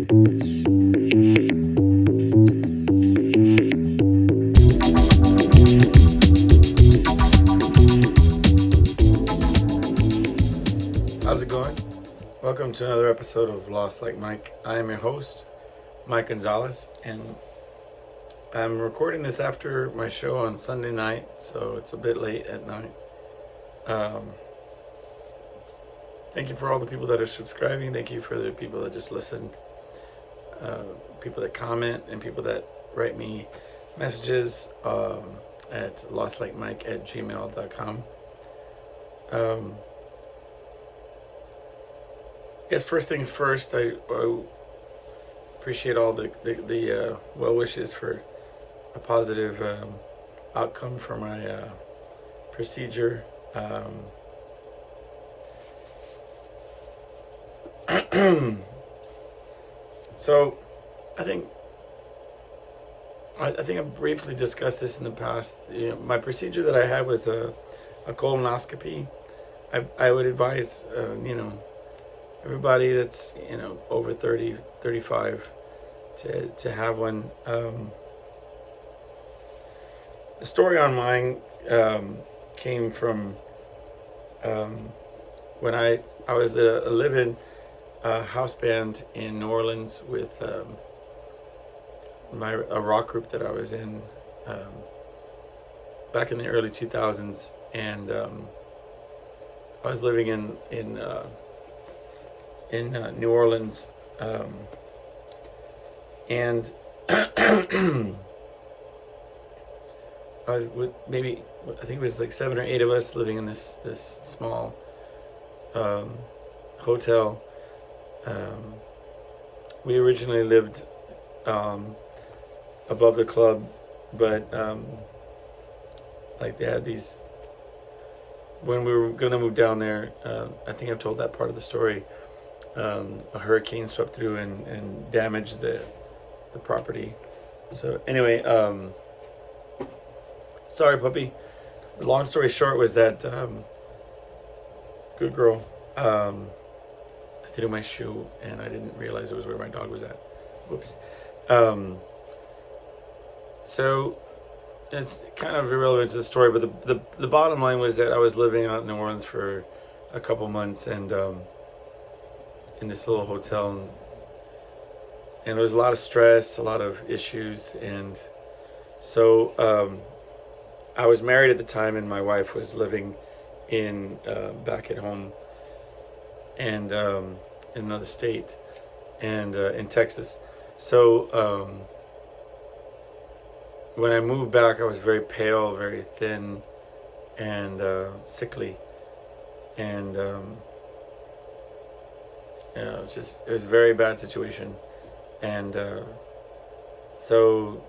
How's it going? Welcome to another episode of Lost Like Mike. I am your host, Mike Gonzalez, and I'm recording this after my show on Sunday night, so it's a bit late at night. Thank you for all the people that are subscribing. Thank you for the people that just listened, people that comment, and people that write me messages at lostlikemike@gmail.com. I guess first things first, I appreciate all the well wishes for a positive outcome for my procedure. So I think I've briefly discussed this in the past. My procedure that I had was a colonoscopy. I would advise everybody that's over 30, 35 to have one. The story on mine came from when I was a live-in house band in New Orleans with a rock group that I was in back in the early 2000s, and I was living in New Orleans, and I was with I think it was like 7 or 8 of us living in this small hotel. We originally lived above the club, but like they had these, when we were gonna move down there, I think I've told that part of the story. A hurricane swept through and damaged the property. So anyway, sorry puppy. The long story short was that good girl, I threw my shoe and I didn't realize it was where my dog was at. Whoops. So it's kind of irrelevant to the story, but the bottom line was that I was living out in New Orleans for a couple months, and in this little hotel, and there was a lot of stress, a lot of issues, and so I was married at the time, and my wife was living in back at home, and in another state, and in Texas. So when I moved back, I was very pale, very thin, and sickly, and it was a very bad situation, and so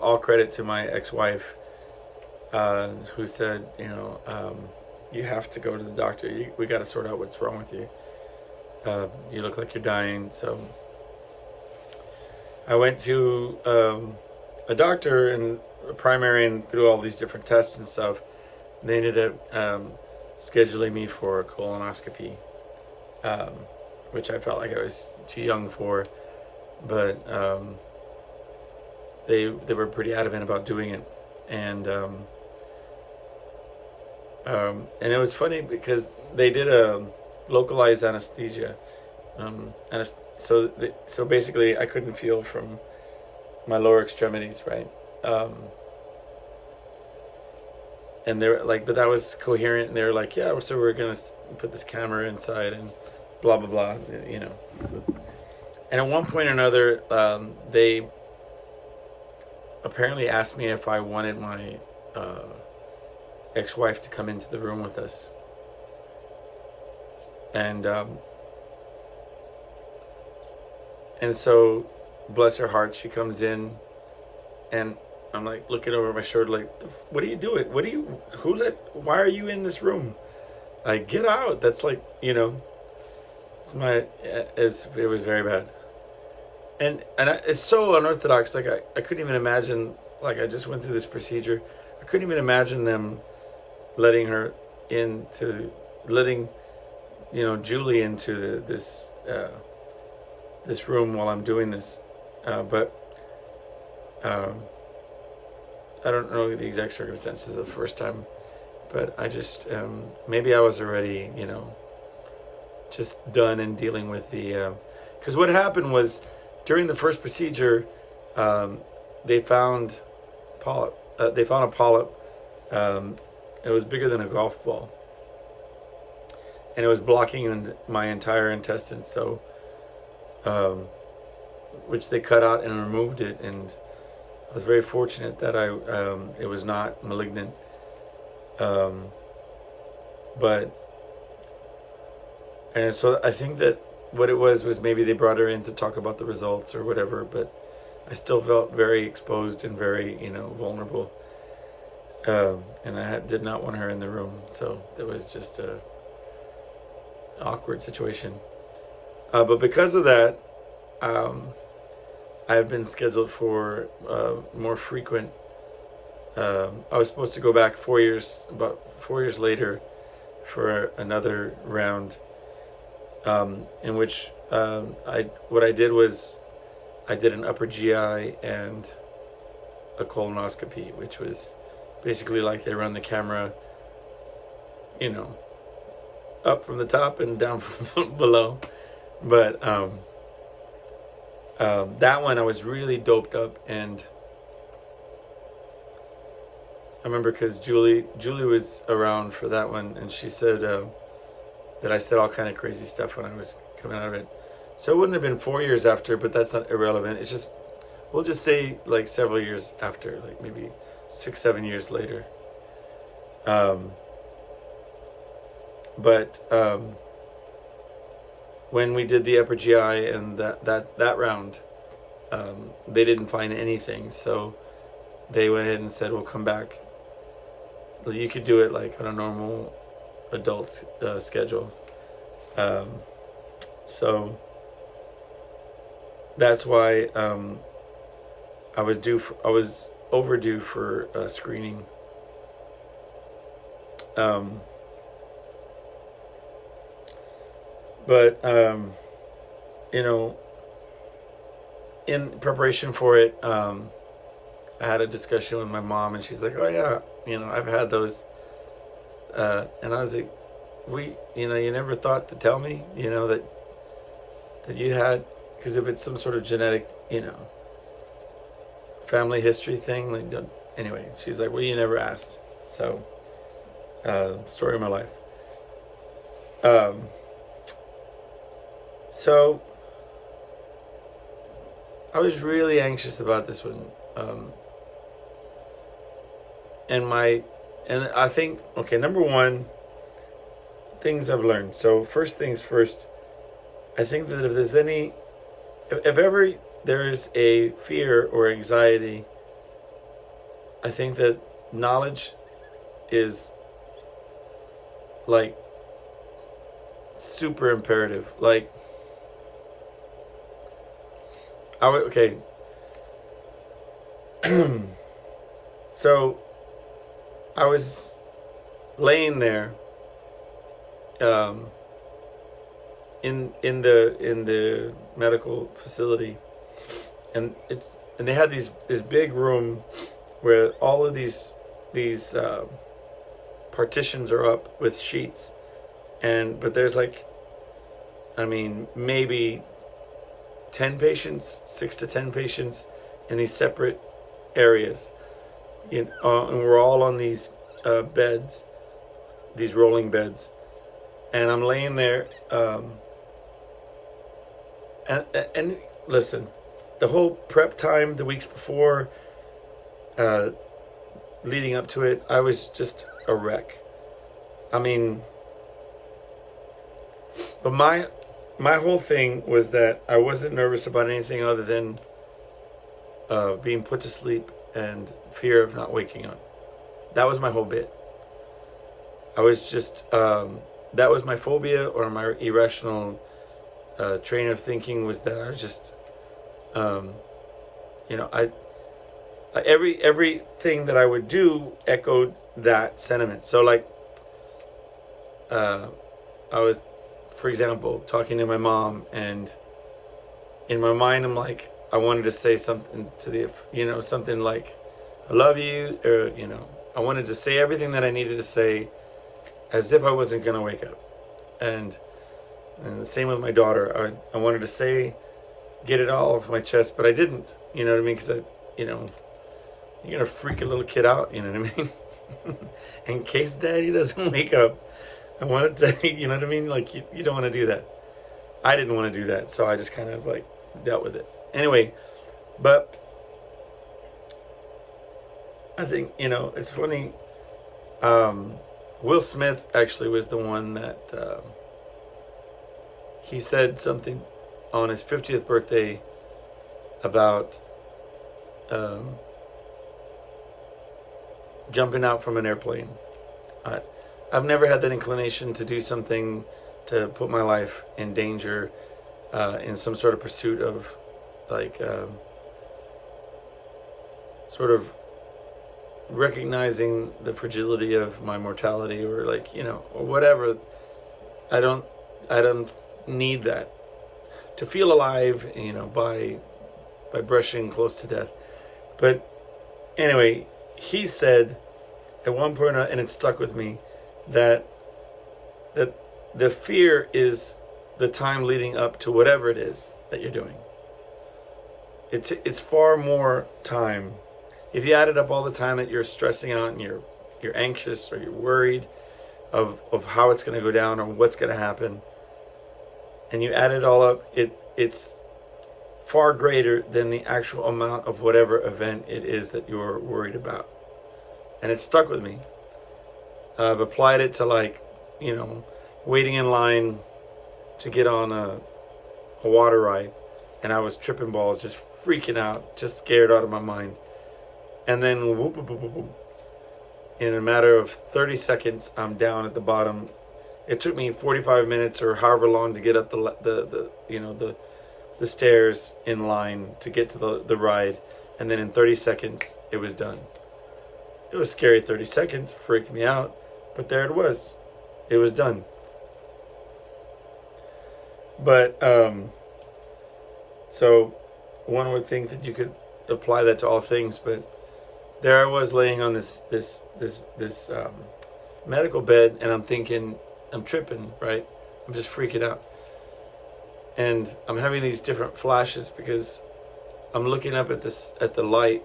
all credit to my ex-wife, who said, you have to go to the doctor. We got to sort out what's wrong with you. You look like you're dying. So I went to a doctor and a primary, and through all these different tests and stuff, they ended up scheduling me for a colonoscopy, which I felt like I was too young for, but they were pretty adamant about doing it, and it was funny because they did a localized anesthesia, so basically I couldn't feel from my lower extremities, right? And they were like, but that was coherent, and they were like, yeah, so we're gonna put this camera inside and blah blah blah, And at one point or another, they apparently asked me if I wanted my ex-wife to come into the room with us, and so, bless her heart, she comes in, and I'm like looking over my shoulder, like, what are you doing? Why are you in this room? Like, get out. That's like, it was very bad. And it's so unorthodox. Like, I couldn't even imagine, like, I just went through this procedure. I couldn't even imagine them letting Julie into this this room while I'm doing this, but um, I don't know the exact circumstances of the first time, but I just maybe I was already, just done in dealing with the. Because what happened was during the first procedure, they found polyp. They found a polyp. It was bigger than a golf ball, and it was blocking my entire intestine. So, which they cut out and removed it, and I was very fortunate that it was not malignant. But and so I think that what it was maybe they brought her in to talk about the results or whatever, but I still felt very exposed and very, vulnerable. And I did not want her in the room, so it was just a awkward situation. But because of that, I have been scheduled for more frequent. I was supposed to go back about 4 years later, for another round, in which what I did was I did an upper GI and a colonoscopy, which was basically like they run the camera, up from the top and down from below. But that one I was really doped up, and I remember because Julie was around for that one, and she said that I said all kind of crazy stuff when I was coming out of it. So it wouldn't have been 4 years after, but that's not irrelevant. It's just, we'll just say like several years after, like maybe 6-7 years later. But when we did the upper GI and that round, they didn't find anything, so they went ahead and said, "We'll come back. You could do it like on a normal adult schedule." So that's why I was overdue for screening. But in preparation for it, I had a discussion with my mom, and she's like, "Oh yeah, I've had those," and I was like, you never thought to tell me, that you had, because if it's some sort of genetic, family history thing, like, anyway, she's like, "Well, you never asked." So, story of my life. So I was really anxious about this one, and I think, okay, number one, things I've learned. So first things first, I think that if ever there is a fear or anxiety, I think that knowledge is like super imperative. Like, okay. So I was laying there in the medical facility, and they had this big room where all of these partitions are up with sheets, but there's like, maybe 10 patients, 6 to 10 patients in these separate areas, and we're all on these beds, these rolling beds, and I'm laying there, and listen, the whole prep time, the weeks before, leading up to it, I was just a wreck. But my whole thing was that I wasn't nervous about anything other than being put to sleep and fear of not waking up. That was my whole bit. I was just, that was my phobia, or my irrational train of thinking, was that I was just, everything that I would do echoed that sentiment. So like, I was, for example, talking to my mom, and in my mind, I'm like, I wanted to say something to the, something like, I love you, or, I wanted to say everything that I needed to say as if I wasn't going to wake up. And the same with my daughter. I wanted to say, get it all off my chest, but I didn't, you know what I mean? Because you're going to freak a little kid out, you know what I mean? In case daddy doesn't wake up, I wanted to, you know what I mean? Like, you don't want to do that. I didn't want to do that, so I just kind of like dealt with it. Anyway, but I think, it's funny. Will Smith actually was the one that he said something on his 50th birthday about jumping out from an airplane. I've never had that inclination to do something to put my life in danger in some sort of pursuit of like sort of recognizing the fragility of my mortality, or like, or whatever. I don't need that to feel alive, by brushing close to death. But anyway, he said at one point, and it stuck with me, that the fear is the time leading up to whatever it is that you're doing. It's far more time. If you added up all the time that you're stressing out and you're anxious or you're worried of how it's going to go down or what's going to happen, and you add it all up, it's far greater than the actual amount of whatever event it is that you're worried about. And it stuck with me. I've applied it to, like, waiting in line to get on a water ride, and I was tripping balls, just freaking out, just scared out of my mind. And then whoop, whoop, whoop, whoop, in a matter of 30 seconds, I'm down at the bottom. It took me 45 minutes or however long to get up the stairs in line to get to the ride, and then in 30 seconds it was done. It was scary. 30 seconds freaked me out, but there it was. It was done. But so one would think that you could apply that to all things, but there I was laying on this medical bed, and I'm thinking, I'm tripping, right? I'm just freaking out. And I'm having these different flashes because I'm looking up at the light,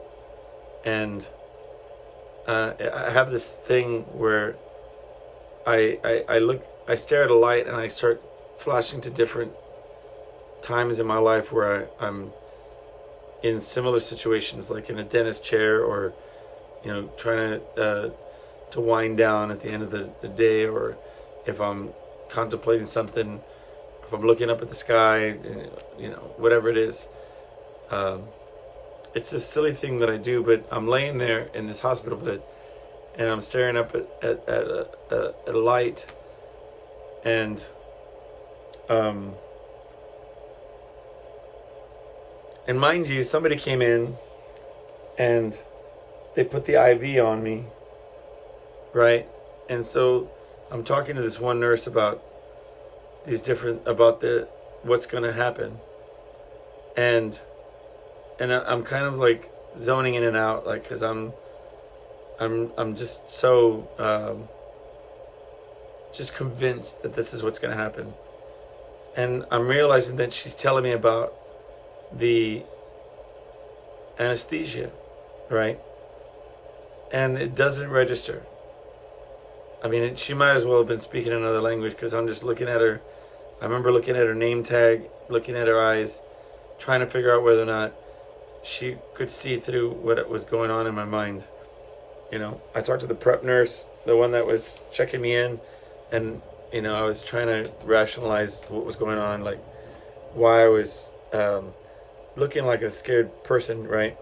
and I have this thing where I stare at a light and I start flashing to different times in my life where I'm in similar situations, like in a dentist chair, or trying to wind down at the end of the day, or if I'm contemplating something, if I'm looking up at the sky, whatever it is. It's a silly thing that I do, but I'm laying there in this hospital bed, and I'm staring up at a light, and mind you, somebody came in and they put the IV on me, right? And so I'm talking to this one nurse about what's going to happen, and I'm kind of like zoning in and out, like, because I'm just so just convinced that this is what's going to happen, and I'm realizing that she's telling me about the anesthesia, right? And it doesn't register. I mean, she might as well have been speaking another language, because I'm just looking at her. I remember looking at her name tag, looking at her eyes, trying to figure out whether or not she could see through what was going on in my mind. I talked to the prep nurse, the one that was checking me in, and I was trying to rationalize what was going on, like why I was looking like a scared person, right?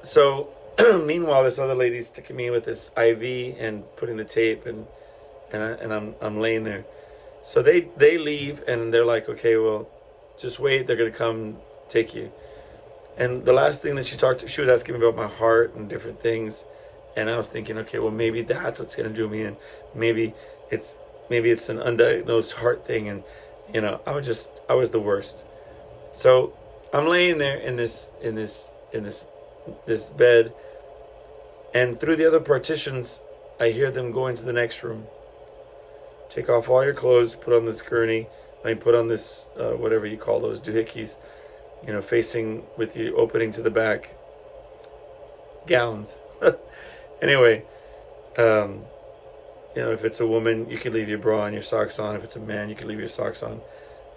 So meanwhile, this other lady's sticking me with this IV and putting the tape, and I'm laying there. So they leave, and they're like, okay, well, just wait, they're gonna come take you. And the last thing that she was asking me about my heart and different things, and I was thinking, okay, well, maybe that's what's gonna do me in. Maybe it's an undiagnosed heart thing, I was the worst. So I'm laying there in this bed, and through the other partitions, I hear them go into the next room. Take off all your clothes, put on this gurney, put on this whatever you call those doohickeys, facing with you opening to the back, gowns. Anyway, um, if it's a woman, you can leave your bra and your socks on. If it's a man, you can leave your socks on,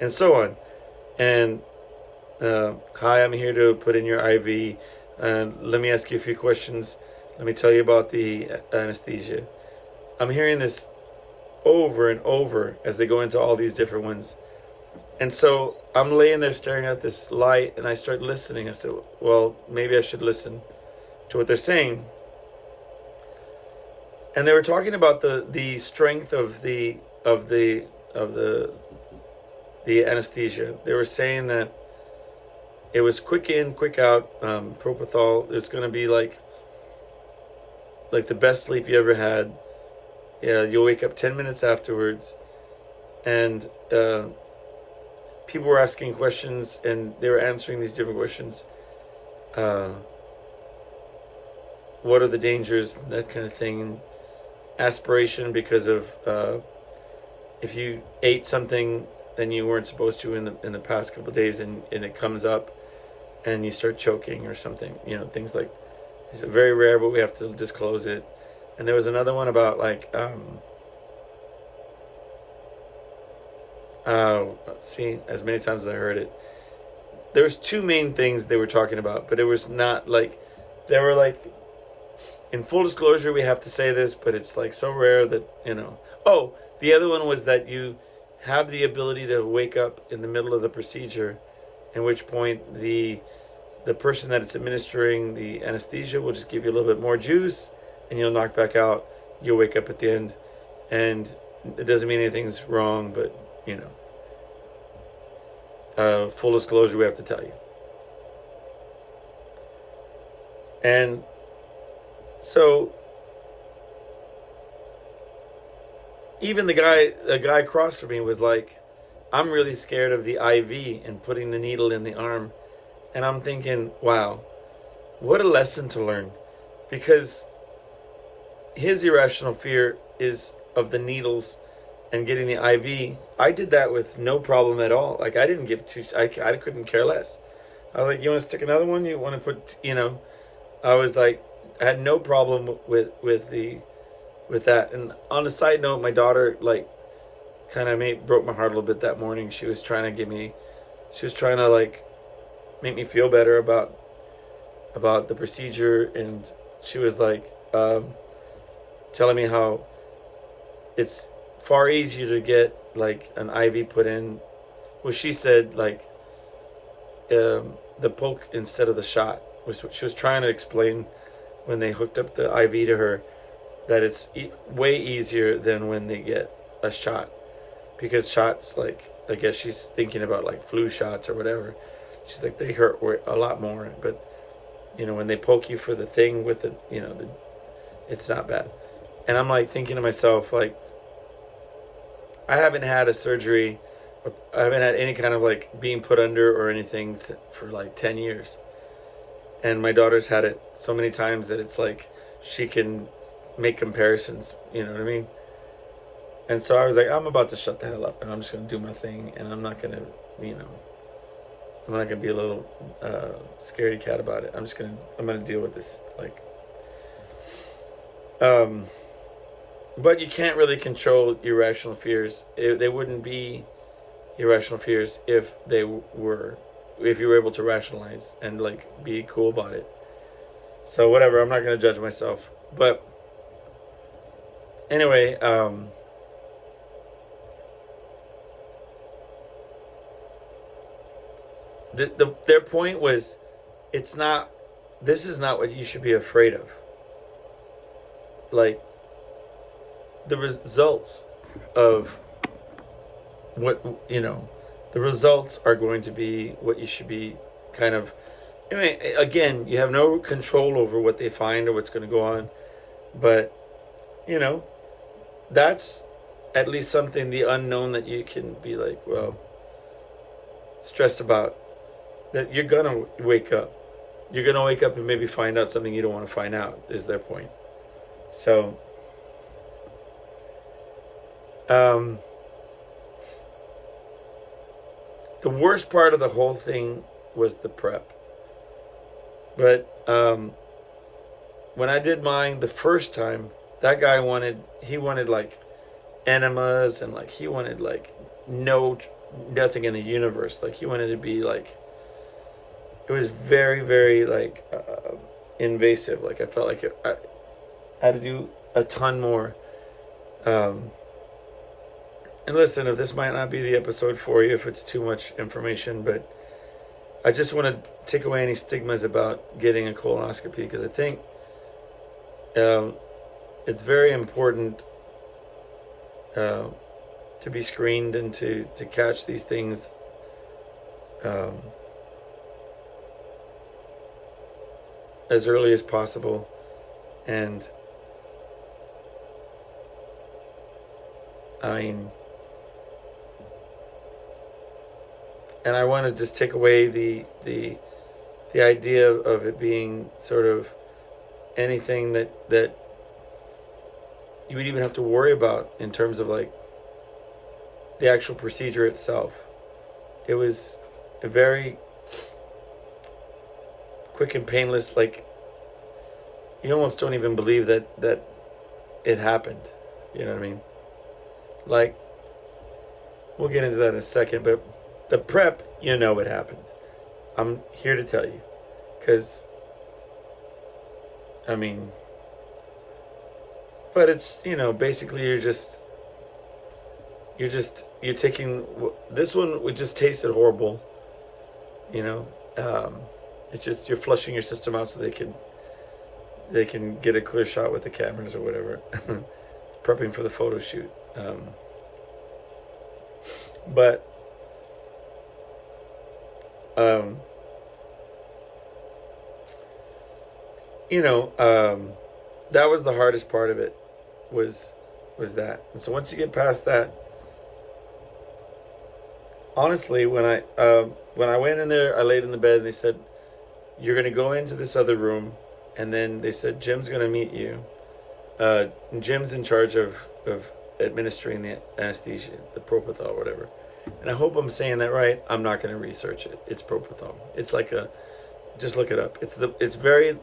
and so on. And hi, I'm here to put in your IV. Let me ask you a few questions. Let me tell you about the anesthesia. I'm hearing this over and over as they go into all these different ones. And so I'm laying there staring at this light, and I start listening. I said, well, maybe I should listen to what they're saying. And they were talking about the strength of the anesthesia. They were saying that it was quick in, quick out. Propofol is going to be like the best sleep you ever had. Yeah, you'll wake up 10 minutes afterwards. And people were asking questions, and they were answering these different questions. What are the dangers? That kind of thing. Aspiration, because of if you ate something and you weren't supposed to in the past couple of days, and it comes up and you start choking or something, things like, it's very rare, but we have to disclose it. And there was another one about see, as many times as I heard it, there was two main things they were talking about, but it was not like, they were like, in full disclosure, we have to say this, but it's like so rare that, Oh, the other one was that you have the ability to wake up in the middle of the procedure, at which point the person that it's administering the anesthesia will just give you a little bit more juice, and you'll knock back out. You'll wake up at the end, and it doesn't mean anything's wrong, but, full disclosure, we have to tell you. And so even a guy across from me was like, I'm really scared of the IV and putting the needle in the arm. And I'm thinking, wow, what a lesson to learn. Because his irrational fear is of the needles and getting the IV. I did that with no problem at all. Like, I didn't give I couldn't care less. I was like, you want to stick another one? You want to put, I was like, I had no problem with that. And on a side note, my daughter kind of broke my heart a little bit that morning. She was trying to make me feel better about the procedure, and she was telling me how it's far easier to get an IV put in. Well, she said the poke instead of the shot was what she was trying to explain when they hooked up the IV to her, that it's way easier than when they get a shot, because shots, I guess she's thinking about flu shots or whatever. She's like, they hurt a lot more, but when they poke you for the thing with it's not bad. And I'm thinking to myself, I haven't had a surgery, or I haven't had any kind of being put under or anything for 10 years. And my daughter's had it so many times that it's she can make comparisons, you know what I mean? And so I was like, I'm about to shut the hell up, and I'm just going to do my thing, and I'm not going to, I'm not going to be a little scaredy cat about it. I'm going to deal with this. But you can't really control irrational fears. They wouldn't be irrational fears if you were able to rationalize and be cool about it. So whatever, I'm not going to judge myself. But anyway, their point was, this is not what you should be afraid of. The results of what, the results are going to be what you should be kind of, again, you have no control over what they find or what's going to go on, but, that's at least something, the unknown, that you can be like, well, stressed about, that you're gonna wake up. You're gonna wake up and maybe find out something you don't want to find out, is their point. So the worst part of the whole thing was the prep. But when I did mine the first time, that guy wanted like enemas, and like he wanted like nothing in the universe. Like he wanted to be like, it was very, very like invasive. Like I felt like I had to do a ton more. And listen, if this might not be the episode for you, if it's too much information, but I just want to take away any stigmas about getting a colonoscopy, because I think it's very important to be screened and to catch these things as early as possible. And I mean, and I want to just take away the idea of it being sort of anything that you would even have to worry about in terms of like the actual procedure itself. It was a very quick and painless. Like you almost don't even believe that it happened. You know what I mean? Like, we'll get into that in a second, but the prep, you know what happened. I'm here to tell you, because I mean, but it's, you know, basically you're taking this one. We just tasted horrible, you know. It's just you're flushing your system out so they can get a clear shot with the cameras or whatever. Prepping for the photo shoot. But you know, that was the hardest part of it, was that. And so once you get past that, honestly, when I went in there, I laid in the bed and they said, you're going to go into this other room, and then they said, Jim's going to meet you. Jim's in charge of administering the anesthesia, the propofol, whatever. And I hope I'm saying that right. I'm not going to research it. It's propofol. It's like just look it up. It's very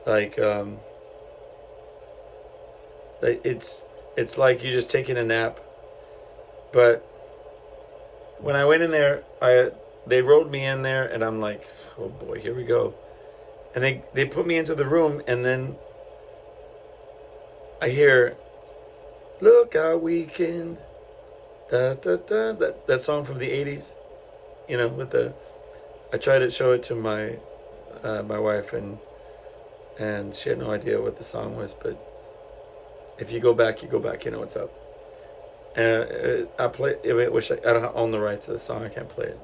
like it's like you just taking a nap. But when I went in there, they rolled me in there, and I'm like, oh boy, here we go. And they put me into the room, and then I hear, look out weekend, da da da. That song from the '80s, you know, I tried to show it to my wife, and she had no idea what the song was. But if you go back, you know what's up. And I don't own the rights to the song. I can't play it.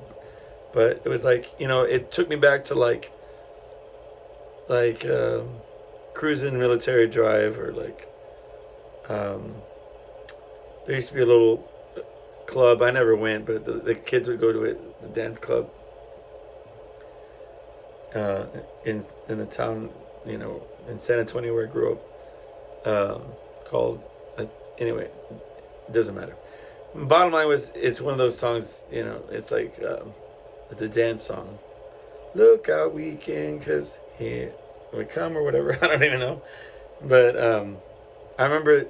But it was like, you know, it took me back to like Cruising Military Drive, or like there used to be a little club. I never went, but the kids would go to it, the dance club in the town, you know, in San Antonio where I grew up, called anyway, it doesn't matter. Bottom line was, it's one of those songs, you know, it's like the dance song, look out weekend, cause here we come, or whatever. I don't even know. But I remember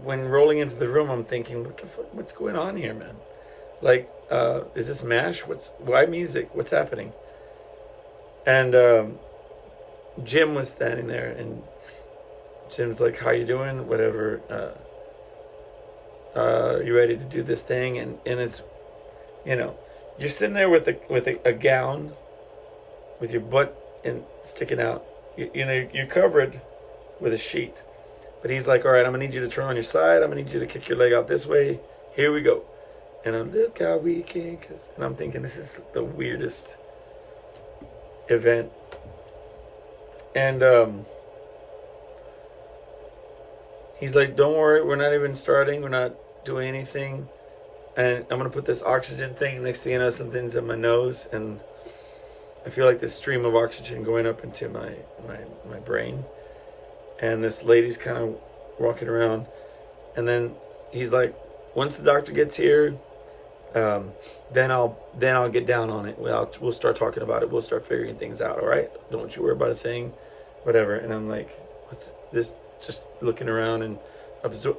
when rolling into the room, I'm thinking, what the fuck, what's going on here, man? Like, is this MASH? Why music? What's happening? And Jim was standing there, and Jim's like, how you doing? Whatever. You ready to do this thing? And it's, you know, you're sitting there with a gown, with your butt sticking out. You know, you're covered with a sheet. But he's like, all right, I'm going to need you to turn on your side. I'm going to need you to kick your leg out this way. Here we go. And I'm, look how we can. And I'm thinking, this is the weirdest event. And he's like, don't worry, we're not even starting. We're not doing anything, and I'm gonna put this oxygen thing. Next thing you know, something's in my nose, and I feel like this stream of oxygen going up into my brain. And this lady's kind of walking around, and then he's like, once the doctor gets here, then I'll get down on it. We'll start talking about it. We'll start figuring things out. All right, don't you worry about a thing, whatever. And I'm like, what's this? Just looking around and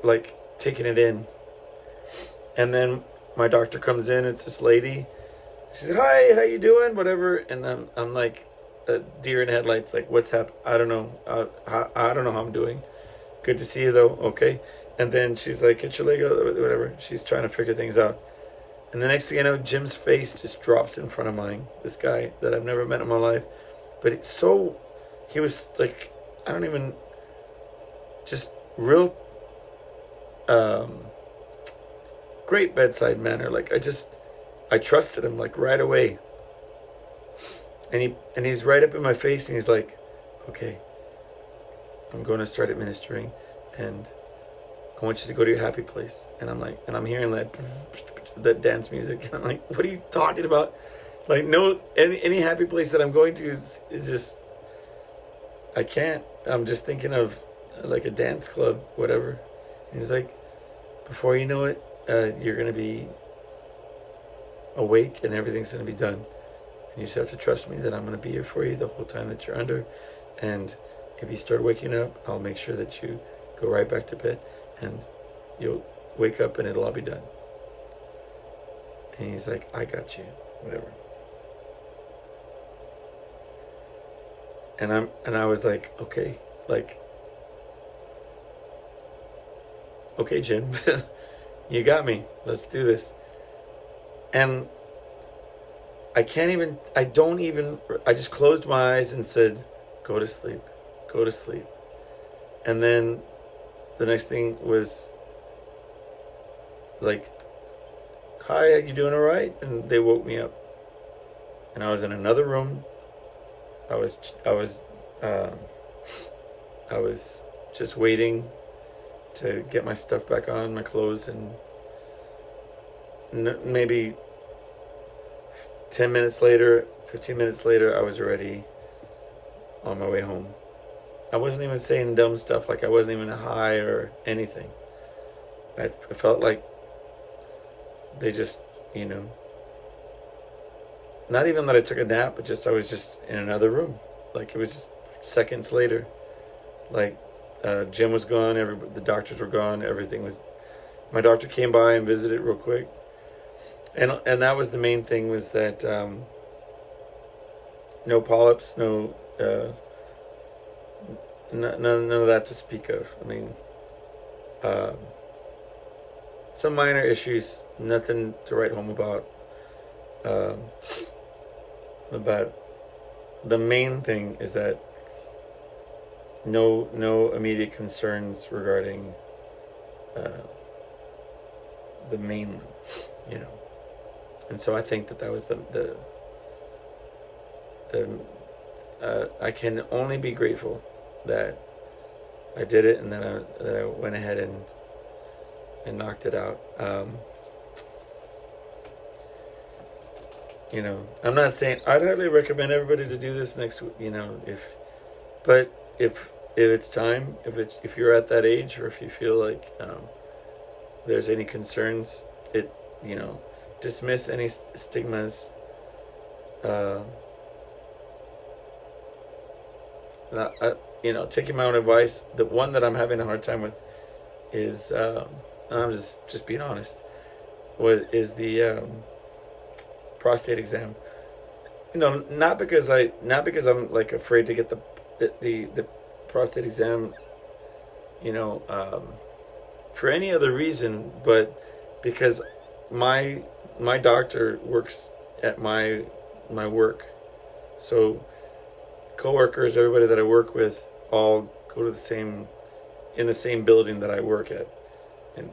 like taking it in. And then my doctor comes in. It's this lady. She said, "Hi, how you doing?" Whatever. And I'm like a deer in headlights. Like, what's happened? I don't know. I don't know how I'm doing. Good to see you though. Okay. And then she's like, "Get your leg out," whatever. She's trying to figure things out. And the next thing I know, Jim's face just drops in front of mine. This guy that I've never met in my life. But he was like, I don't even, just real great bedside manner. Like, I trusted him like right away. And he's right up in my face and he's like, "Okay, I'm going to start administering, and I want you to go to your happy place." And I'm like, and I'm hearing that dance music. And I'm like, what are you talking about? Like, no, any happy place that I'm going to is just, I can't. I'm just thinking of like a dance club, whatever. And he's like, before you know it, you're going to be awake and everything's going to be done. And you just have to trust me that I'm going to be here for you the whole time that you're under. And if you start waking up, I'll make sure that you go right back to bed and you'll wake up and it'll all be done. And he's like, "I got you," whatever. And I was like, okay, Jim, you got me. Let's do this. And I just closed my eyes and said, "Go to sleep, go to sleep." And then the next thing was like, "Hi, are you doing all right?" And they woke me up, and I was in another room. I was just waiting to get my stuff back on, my clothes, and maybe 10 minutes later, 15 minutes later, I was already on my way home. I wasn't even saying dumb stuff, like I wasn't even high or anything. I felt like they just, not even that I took a nap, but just I was just in another room. Like, it was just seconds later. Like, Jim was gone, the doctors were gone, everything was... My doctor came by and visited real quick. And that was the main thing, was that no polyps, no... none of that to speak of. I mean, some minor issues, nothing to write home about. But the main thing is that no immediate concerns regarding the main, And so I think that was the I can only be grateful that I did it, and that I went ahead and knocked it out. I'm not saying I'd highly recommend everybody to do this next week, if it's time, if you're at that age, or if you feel like there's any concerns, dismiss any stigmas. Taking my own advice, the one that I'm having a hard time with is, I'm just being honest, is the prostate exam. Not because I'm like afraid to get the prostate exam, for any other reason, but because my doctor works at my work, so coworkers, everybody that I work with, all go to in the same building that I work at, and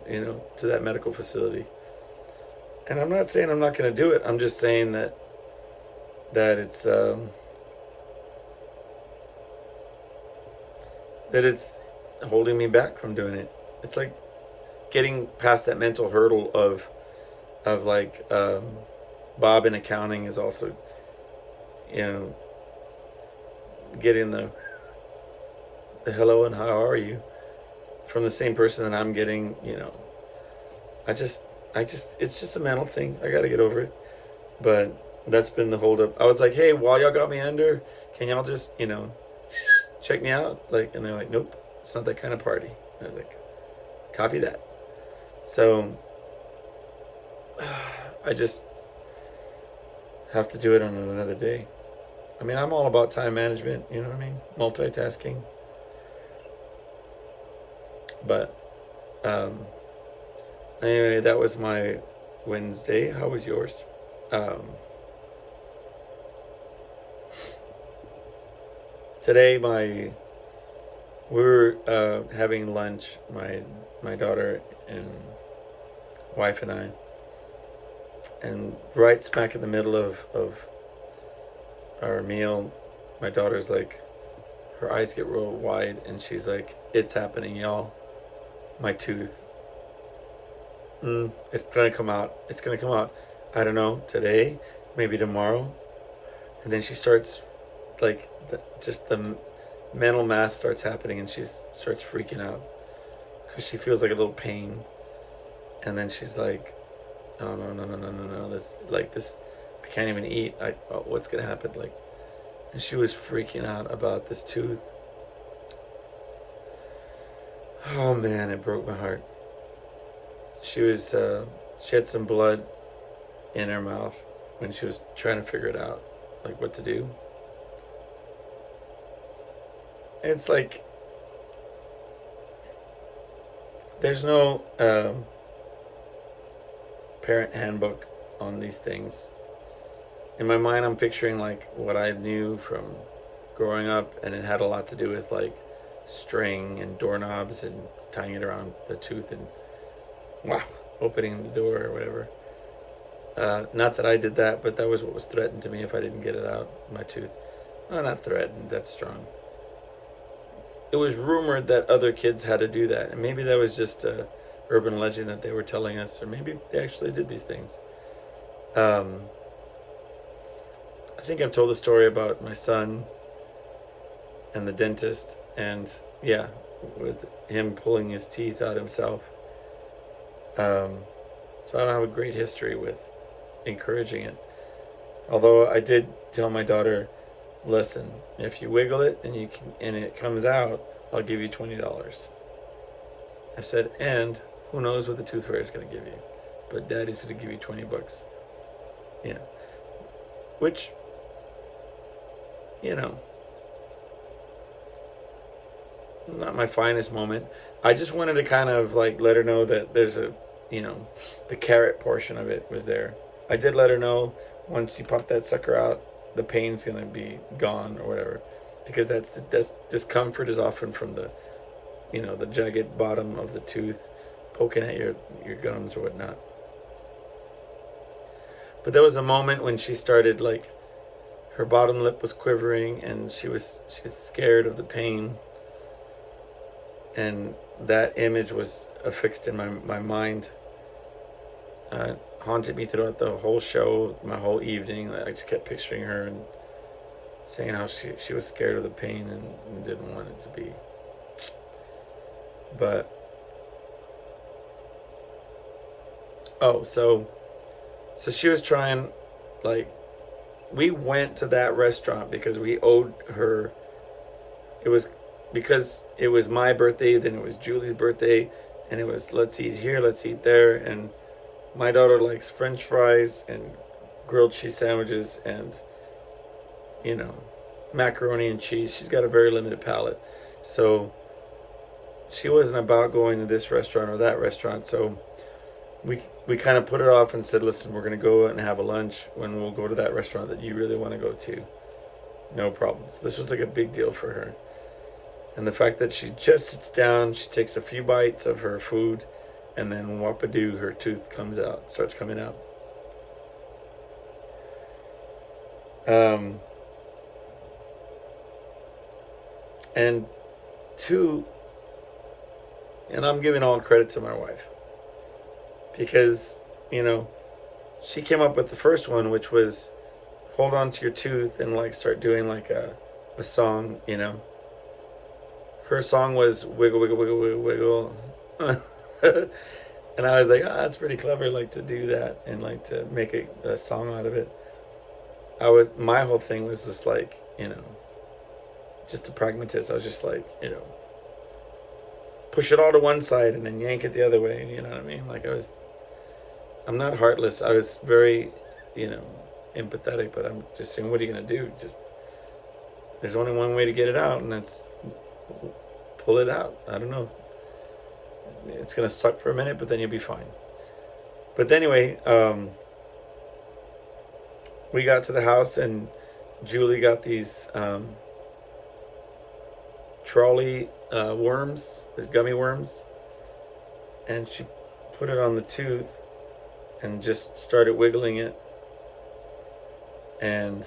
to that medical facility. And I'm not saying I'm not going to do it. I'm just saying that it's holding me back from doing it. It's like getting past that mental hurdle of like Bob in accounting is also, you know, getting the hello and how are you from the same person that I'm getting. You know, I just it's just a mental thing. I got to get over it. But that's been the holdup. I was like, hey, while y'all got me under, can y'all just, you know, check me out? Like, and they're like, nope, it's not that kind of party. I was like, copy that. So I just have to do it on another day. I mean, I'm all about time management, you know what I mean? Multitasking. But anyway, that was my Wednesday. How was yours? Today, we were having lunch. My daughter and wife and I, and right smack in the middle of our meal, my daughter's like, her eyes get real wide, and she's like, "It's happening, y'all! My tooth. It's gonna come out. It's gonna come out. I don't know, today, maybe tomorrow." And then she starts like just the mental math starts happening, and she starts freaking out because she feels like a little pain. And then she's like, "Oh no, no, no, no, no, no! This, I can't even eat. What's gonna happen?" Like, and she was freaking out about this tooth. Oh man, it broke my heart. She had some blood in her mouth when she was trying to figure it out, like what to do. It's like there's no parent handbook on these things. In my mind, I'm picturing like what I knew from growing up, and it had a lot to do with like string and doorknobs and tying it around the tooth and wow, opening the door or whatever. Not that I did that, but that was what was threatened to me if I didn't get it out, my tooth. No, not threatened, that's strong. It was rumored that other kids had to do that, and maybe that was just a urban legend that they were telling us, or maybe they actually did these things. I think I've told the story about my son and the dentist, and yeah, with him pulling his teeth out himself. So I don't have a great history with encouraging it. Although I did tell my daughter, listen, if you wiggle it and it comes out, I'll give you $20. I said, and who knows what the tooth fairy is going to give you, but Daddy's going to give you $20. Yeah, which, you know, not my finest moment. I just wanted to kind of like let her know that there's a, you know, the carrot portion of it was there. I did let her know once you pop that sucker out, the pain's gonna be gone or whatever, because that's discomfort is often from the, you know, the jagged bottom of the tooth poking at your gums or whatnot. But there was a moment when she started like her bottom lip was quivering and she was scared of the pain, and that image was affixed in my mind. Haunted me throughout the whole show, my whole evening. I just kept picturing her and saying how she was scared of the pain and didn't want it to be. But so she was trying, like, we went to that restaurant because we owed her. It was because it was my birthday, then it was Julie's birthday, and it was let's eat here, let's eat there, and my daughter likes French fries and grilled cheese sandwiches and, you know, macaroni and cheese. She's got a very limited palate. So she wasn't about going to this restaurant or that restaurant. So we kind of put it off and said, listen, we're going to go and have a lunch when we'll go to that restaurant that you really want to go to. No problems. This was like a big deal for her. And the fact that she just sits down, she takes a few bites of her food, and then whoop-a-doo, her tooth starts coming out. And two, and I'm giving all credit to my wife. because, you know, she came up with the first one, which was hold on to your tooth and like start doing like a song, you know. Her song was wiggle, wiggle, wiggle, wiggle, wiggle. And I was like, oh, that's pretty clever, like to do that and like to make a song out of it. My whole thing was just like, you know, just a pragmatist. I was just like, you know, push it all to one side and then yank it the other way. You know what I mean? Like I'm not heartless. I was very, you know, empathetic, but I'm just saying, what are you going to do? Just, there's only one way to get it out, and that's pull it out. I don't know. It's going to suck for a minute, but then you'll be fine. But anyway, we got to the house, and Julie got these trolley worms, these gummy worms, and she put it on the tooth and just started wiggling it. And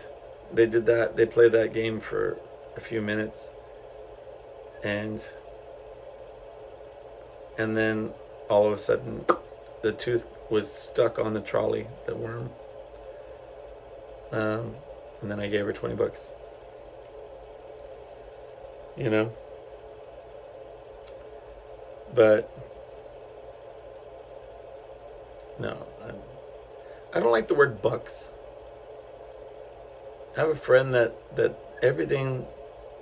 they did that. They played that game for a few minutes, and then all of a sudden the tooth was stuck on the trolley, the worm. And then I gave her $20, you know. But no, I don't like the word bucks. I have a friend that everything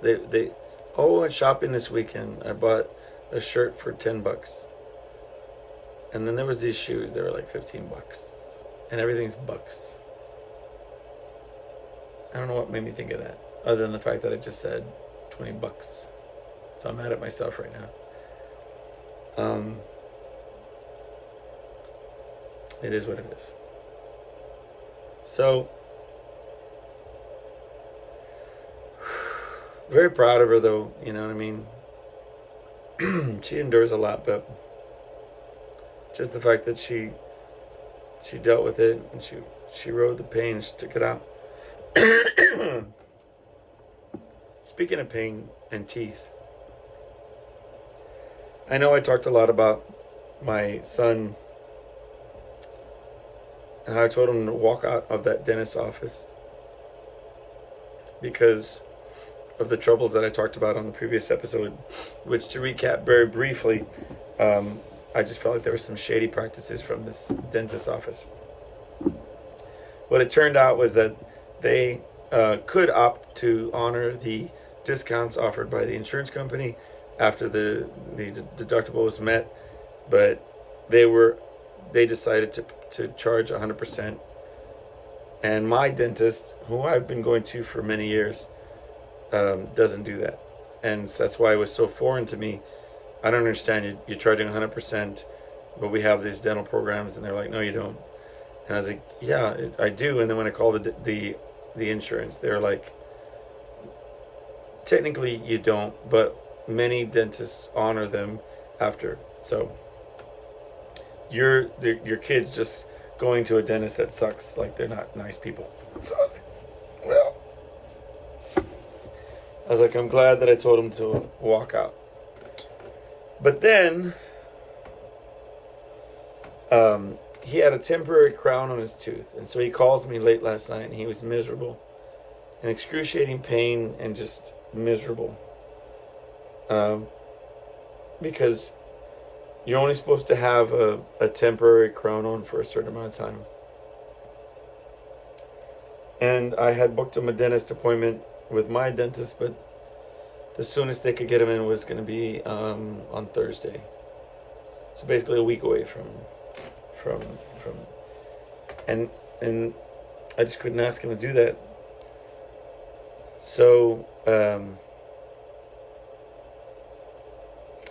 they I went shopping this weekend. I bought a shirt for $10, and then there was these shoes. They were like $15, and everything's bucks. I don't know what made me think of that, other than the fact that I just said $20. So I'm mad at myself right now. It is what it is. So, very proud of her, though. You know what I mean? She endures a lot, but just the fact that she dealt with it, and she rode the pain. She took it out. Speaking of pain and teeth, I know I talked a lot about my son and how I told him to walk out of that dentist's office because of the troubles that I talked about on the previous episode, which, to recap very briefly, I just felt like there were some shady practices from this dentist's office. What it turned out was that they could opt to honor the discounts offered by the insurance company after the deductible was met, but they decided to charge 100%. And my dentist, who I've been going to for many years, doesn't do that. And so that's why it was so foreign to me. I don't understand. You're charging 100%, but we have these dental programs, and they're like, no, you don't. And I was like, yeah, I do. And then when I called the insurance, they're like, technically you don't, but many dentists honor them after. So your kid's just going to a dentist that sucks. Like, they're not nice people. So, well, I was like, I'm glad that I told him to walk out. But then he had a temporary crown on his tooth, and so he calls me late last night, and he was miserable, in excruciating pain, and just miserable, because you're only supposed to have a temporary crown on for a certain amount of time. And I had booked him a dentist appointment with my dentist, but the soonest they could get him in was going to be on Thursday. So basically a week away from and I just couldn't ask him to do that. So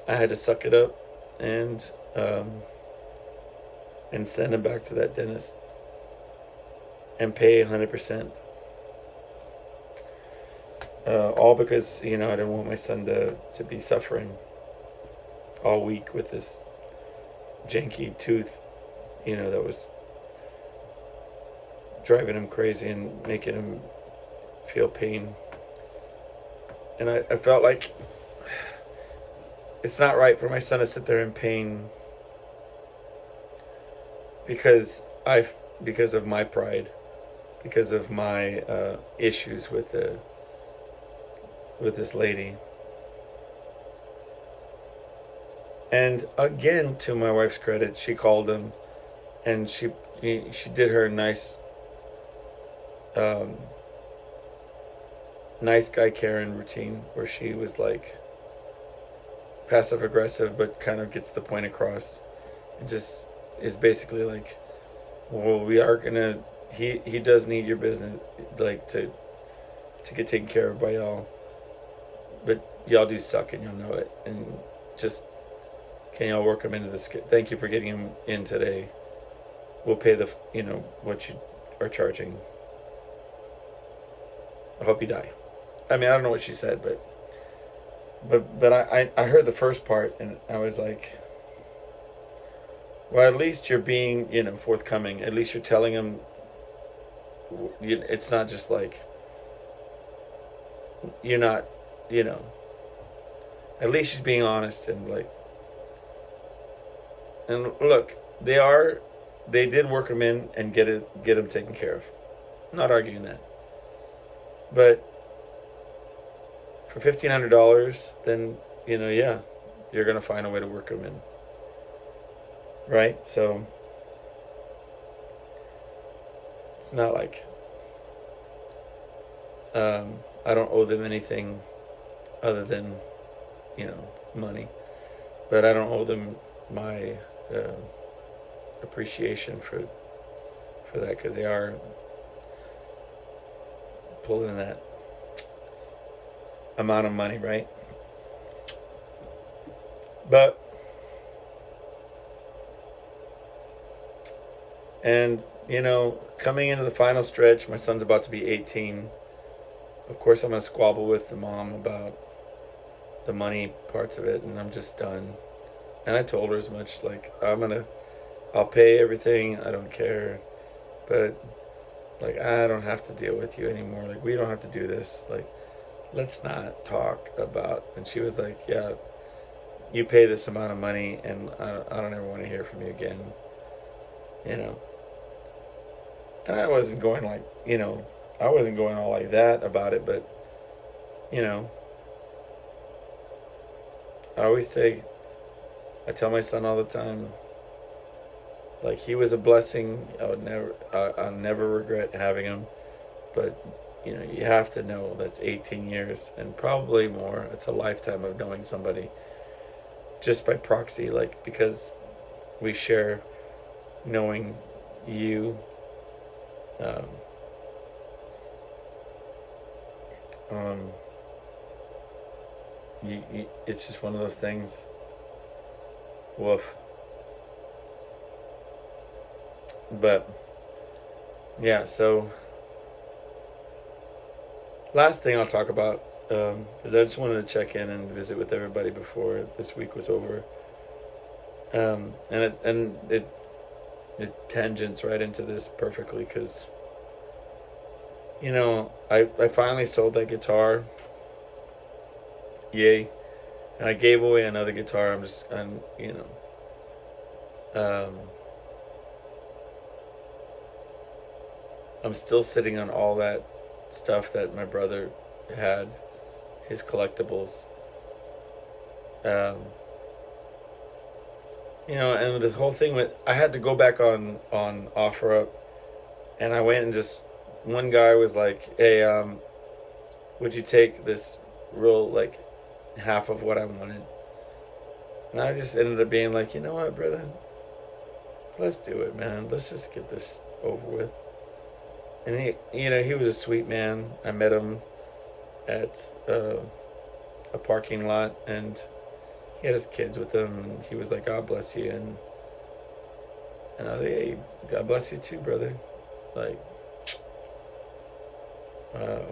I had to suck it up and send him back to that dentist and pay 100%. All because, I didn't want my son to be suffering all week with this janky tooth, that was driving him crazy and making him feel pain. And I felt like it's not right for my son to sit there in pain because I because of my pride, because of my issues with this lady. And again, to my wife's credit, she called him, and she did her um, nice guy Karen routine, where she was like passive aggressive, but kind of gets the point across, and just is basically like, well, we are gonna. He does need your business, like to get taken care of by y'all, but y'all do suck and y'all know it, and just can y'all work him into this? Thank you for getting him in today. We'll pay the what you are charging. I hope you die. I mean, I don't know what she said, but I heard the first part, and I was like, well, at least you're being forthcoming. At least you're telling him. It's not just like you're not, you know. At least she's being honest and like. And look, they did work him in and get him taken care of. I'm not arguing that, but for $1,500, then yeah, you're gonna find a way to work him in, right? So it's not like I don't owe them anything other than money, but I don't owe them my appreciation for that, because they are pulling that amount of money, right? But and coming into the final stretch, my son's about to be 18. Of course, I'm gonna squabble with the mom about the money parts of it, and I'm just done. And I told her as much, like, I'll pay everything, I don't care, but like, I don't have to deal with you anymore. Like, we don't have to do this. Like, let's not talk about. And she was like, yeah, you pay this amount of money, and I don't ever want to hear from you again. And I wasn't going like, I wasn't going all like that about it, but I always say, I tell my son all the time, like, he was a blessing. I'll never regret having him. But you have to know that's 18 years and probably more. It's a lifetime of knowing somebody just by proxy, like, because we share knowing you. Um, it's just one of those things. Woof. But yeah, so last thing I'll talk about is I just wanted to check in and visit with everybody before this week was over. And it tangents right into this perfectly, because I finally sold that guitar. Yay. And I gave away another guitar. I'm still sitting on all that stuff that my brother had, his collectibles. And the whole thing with, I had to go back on OfferUp, and I went and just, one guy was like, hey, would you take this real, like, half of what I wanted? And I just ended up being like, you know what, brother? Let's do it, man. Let's just get this over with. And he was a sweet man. I met him at a parking lot, and he had his kids with him, and he was like, God bless you. And I was like, hey, God bless you too, brother. Like,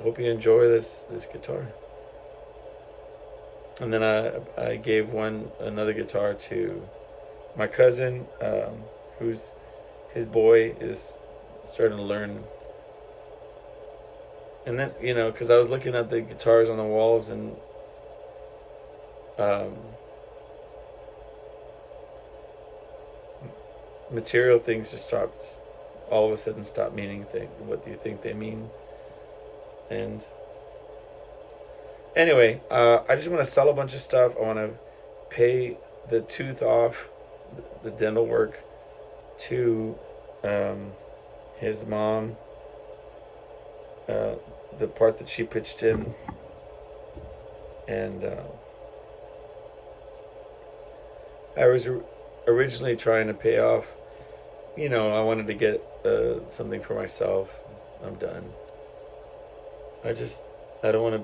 hope you enjoy this guitar. And then I gave another guitar to my cousin, who's, his boy is starting to learn. And then, because I was looking at the guitars on the walls, and material things just all of a sudden stop meaning what do you think they mean? And anyway, I just want to sell a bunch of stuff. I want to pay the tooth off, the dental work, to his mom, the part that she pitched in, and I was originally trying to pay off. I wanted to get something for myself. I'm done. I don't want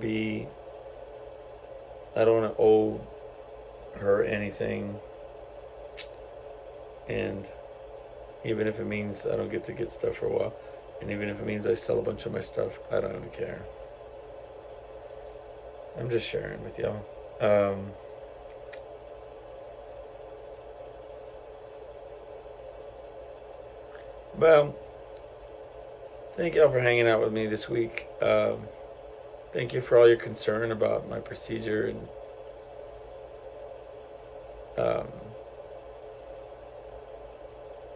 to owe her anything. And even if it means I don't get to get stuff for a while, and even if it means I sell a bunch of my stuff, I don't even care. I'm just sharing with y'all. Well, thank y'all for hanging out with me this week. Thank you for all your concern about my procedure, and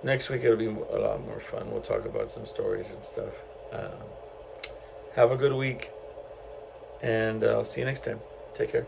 next week it'll be a lot more fun. We'll talk about some stories and stuff. Have a good week, and I'll see you next time. Take care.